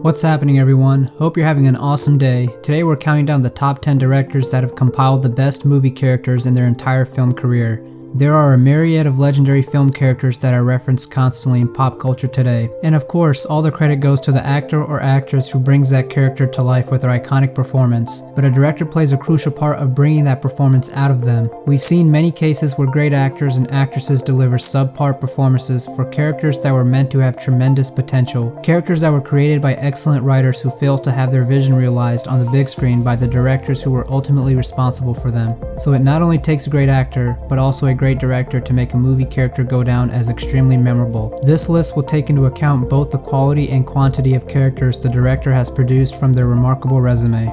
What's happening, everyone? Hope you're having an awesome day. Today we're counting down the top 10 directors that have compiled the best movie characters in their entire film career. There are a myriad of legendary film characters that are referenced constantly in pop culture today. And of course, all the credit goes to the actor or actress who brings that character to life with their iconic performance. But a director plays a crucial part of bringing that performance out of them. We've seen many cases where great actors and actresses deliver subpar performances for characters that were meant to have tremendous potential. Characters that were created by excellent writers who failed to have their vision realized on the big screen by the directors who were ultimately responsible for them. So it not only takes a great actor, but also a great director to make a movie character go down as extremely memorable. This list will take into account both the quality and quantity of characters the director has produced from their remarkable resume.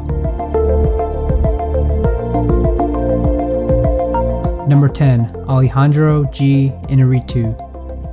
Number 10. Alejandro G Inarritu.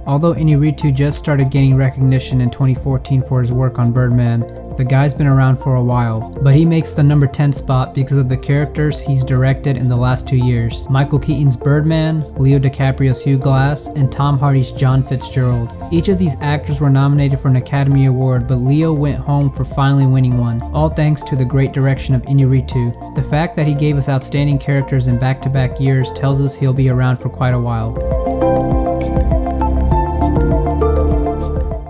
Although Inarritu just started gaining recognition in 2014 for his work on Birdman, the guy's been around for a while, but he makes the number 10 spot because of the characters he's directed in the last 2 years. Michael Keaton's Birdman, Leo DiCaprio's Hugh Glass, and Tom Hardy's John Fitzgerald. Each of these actors were nominated for an Academy Award, but Leo went home for finally winning one, all thanks to the great direction of Inarritu. The fact that he gave us outstanding characters in back-to-back years tells us he'll be around for quite a while.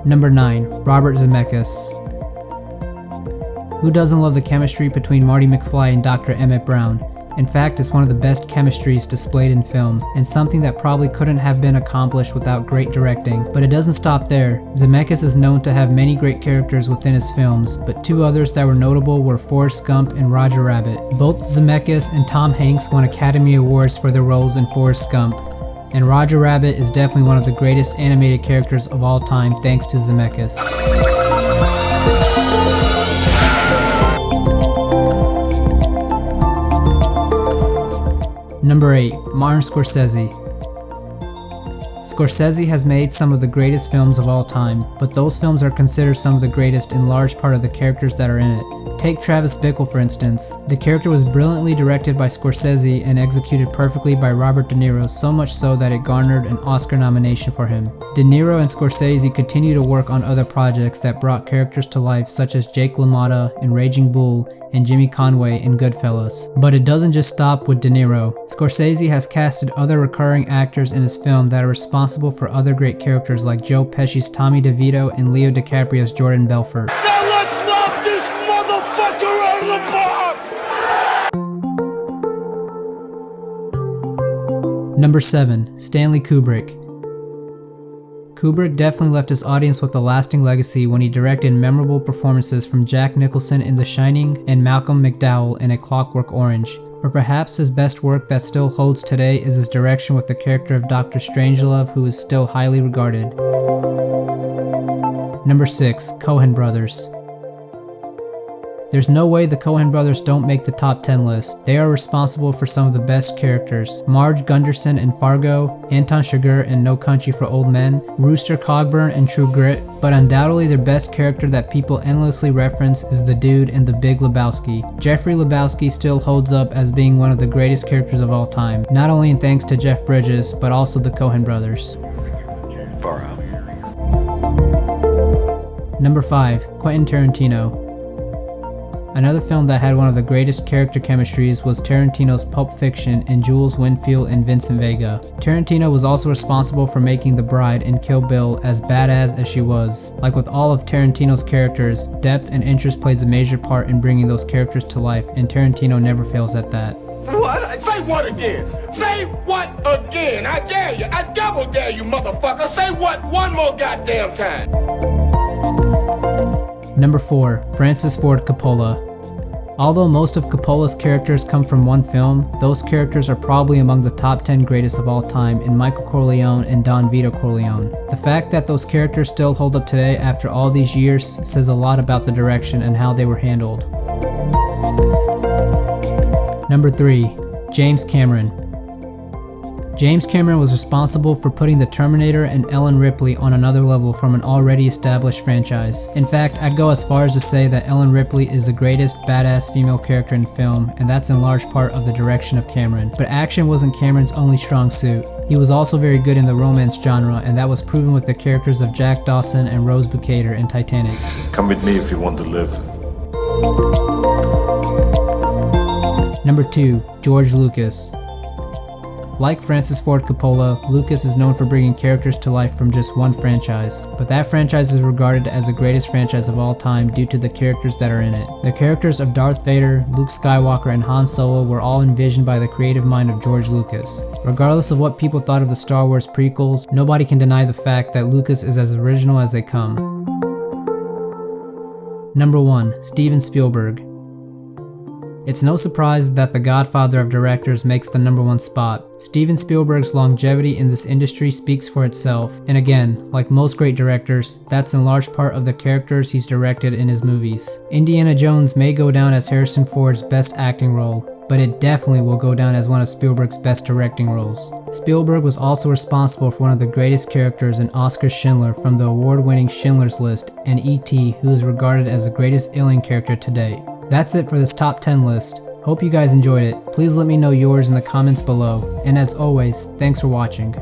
Number 9. Robert Zemeckis. Who doesn't love the chemistry between Marty McFly and Dr. Emmett Brown? In fact, it's one of the best chemistries displayed in film, and something that probably couldn't have been accomplished without great directing. But it doesn't stop there. Zemeckis is known to have many great characters within his films, but two others that were notable were Forrest Gump and Roger Rabbit. Both Zemeckis and Tom Hanks won Academy Awards for their roles in Forrest Gump, and Roger Rabbit is definitely one of the greatest animated characters of all time thanks to Zemeckis. Number 8. Martin Scorsese. Scorsese has made some of the greatest films of all time, but those films are considered some of the greatest in large part of the characters that are in it. Take Travis Bickle for instance. The character was brilliantly directed by Scorsese and executed perfectly by Robert De Niro, so much so that it garnered an Oscar nomination for him. De Niro and Scorsese continue to work on other projects that brought characters to life, such as Jake LaMotta in Raging Bull and Jimmy Conway in Goodfellas. But it doesn't just stop with De Niro. Scorsese has casted other recurring actors in his film that are responsible for other great characters like Joe Pesci's Tommy DeVito and Leo DiCaprio's Jordan Belfort. Now let's knock this motherfucker out of the park! Number 7. Stanley Kubrick. Kubrick definitely left his audience with a lasting legacy when he directed memorable performances from Jack Nicholson in The Shining and Malcolm McDowell in A Clockwork Orange. But perhaps his best work that still holds today is his direction with the character of Dr. Strangelove, who is still highly regarded. Number 6. Coen Brothers. There's no way the Coen Brothers don't make the top 10 list. They are responsible for some of the best characters. Marge Gunderson in Fargo, Anton Chigurh in No Country for Old Men, Rooster Cogburn in True Grit, but undoubtedly their best character that people endlessly reference is the dude in The Big Lebowski. Jeffrey Lebowski still holds up as being one of the greatest characters of all time, not only in thanks to Jeff Bridges, but also the Coen Brothers. Far out. Number 5. Quentin Tarantino. Another film that had one of the greatest character chemistries was Tarantino's Pulp Fiction and Jules Winfield and Vincent Vega. Tarantino was also responsible for making the bride in Kill Bill as badass as she was. Like with all of Tarantino's characters, depth and interest plays a major part in bringing those characters to life, and Tarantino never fails at that. What? Say what again? Say what again? I dare you. I double dare you, motherfucker. Say what one more goddamn time. Number 4. Francis Ford Coppola. Although most of Coppola's characters come from one film, those characters are probably among the top 10 greatest of all time in Michael Corleone and Don Vito Corleone. The fact that those characters still hold up today after all these years says a lot about the direction and how they were handled. Number 3. James Cameron. James Cameron was responsible for putting the Terminator and Ellen Ripley on another level from an already established franchise. In fact, I'd go as far as to say that Ellen Ripley is the greatest badass female character in film, and that's in large part of the direction of Cameron. But action wasn't Cameron's only strong suit. He was also very good in the romance genre, and that was proven with the characters of Jack Dawson and Rose Bukater in Titanic. Come with me if you want to live. Number 2. George Lucas. Like Francis Ford Coppola, Lucas is known for bringing characters to life from just one franchise, but that franchise is regarded as the greatest franchise of all time due to the characters that are in it. The characters of Darth Vader, Luke Skywalker, and Han Solo were all envisioned by the creative mind of George Lucas. Regardless of what people thought of the Star Wars prequels, nobody can deny the fact that Lucas is as original as they come. Number 1. Steven Spielberg. It's no surprise that the godfather of directors makes the number 1 spot. Steven Spielberg's longevity in this industry speaks for itself, and again, like most great directors, that's in large part of the characters he's directed in his movies. Indiana Jones may go down as Harrison Ford's best acting role, but it definitely will go down as one of Spielberg's best directing roles. Spielberg was also responsible for one of the greatest characters in Oskar Schindler from the award-winning Schindler's List, and E.T., who is regarded as the greatest alien character to date. That's it for this top 10 list. Hope you guys enjoyed it. Please let me know yours in the comments below. And as always, thanks for watching.